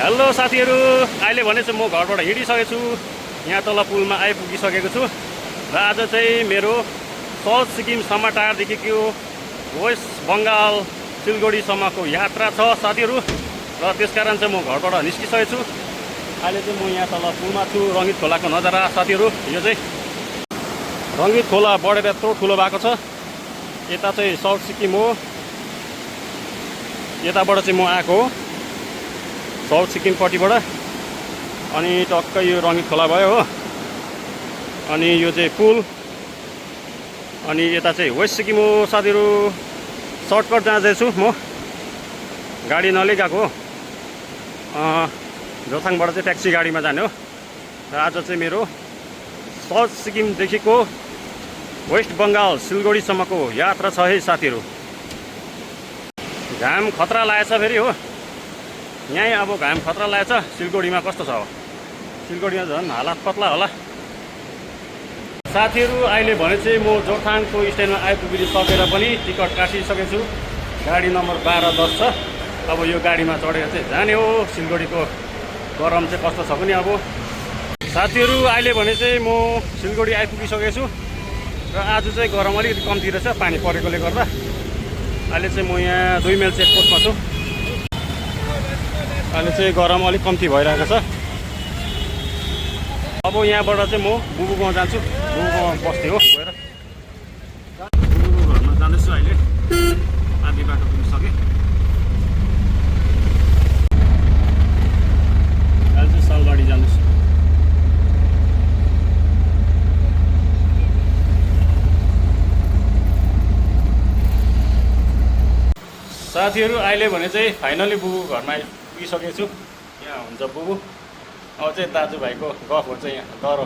Hello साथीहरू, अहिले भने चाहिँ म घरबाट हिँडिसकेको छु। यहाँ तल पुलमा आइपुगिसकेको छु र आज चाहिँ मेरो साउथ सिक्किम समाटारदेखिको वेस्ट बङ्गाल सिलगढीसम्मको यात्रा छ साथीहरू। र त्यसकारण चाहिँ म घरबाट निस्किसकेको छु। अहिले चाहिँ म यहाँ तल पुलमा छु। रङ्गित खोलाको नजारा साथीहरू। यो चाहिँ रङ्गित खोला बढेर यत्रो ठुलो भएको छ। यता चाहिँ साउथ सिक्किम हो, यताबाट चाहिँ म आएको हो साउथ सिक्किमपट्टिबाट। अनि टक्कै यो रङ्गित खोला भयो हो। अनि यो चाहिँ पुल। अनि यता चाहिँ वेस्ट सिक्किम हो साथीहरू। सर्टकट जहाँ जाँदैछु म, गाडी नलिगएको हो। जोरथाङबाट चाहिँ ट्याक्सी गाडीमा जाने हो। र आज चाहिँ मेरो साउथ सिक्किमदेखिको वेस्ट बङ्गाल सिलगढीसम्मको यात्रा छ है साथीहरू। घाम खतरा लागेछ फेरि हो। यहीँ अब घाम खतरा लागेछ। सिलगढीमा कस्तो छ अब? सिलगढीमा झन् हालत पत्ला होला साथीहरू। अहिले भने चाहिँ म जोरथाङको स्ट्यान्डमा आइपुगिसकेर पनि टिकट काटिसकेको छु। गाडी नम्बर 1210 छ। अब यो गाडीमा चढेर चाहिँ जाने हो। सिलगढीको गरम चाहिँ कस्तो छ पनि अब साथीहरू। अहिले भने चाहिँ म सिलगढी आइपुगिसकेको छु र आज चाहिँ गरम अलिकति कम्ती रहेछ पानी परेकोले गर्दा। अहिले चाहिँ म यहाँ 2 माइल चेकपोस्टमा छु। अहिले चाहिँ गरम अलिक कम्ती भइरहेको छ। अब यहाँबाट चाहिँ म बुबु गाउँ जान्छु। बुबु गाउँमा बस्ने हो गएर। बुबु घरमा जाँदैछु अहिले। आधी बाटो पुगिसकेँ। अहिले चाहिँ सालबाडी जाँदैछु। साथीहरू अहिले भने चाहिँ फाइनली बुबु घरमा पुगिसकेको छु। यहाँ हुन्छ बुबु। अब चाहिँ दाजुभाइको गफ हुन्छ यहाँ डह्रो।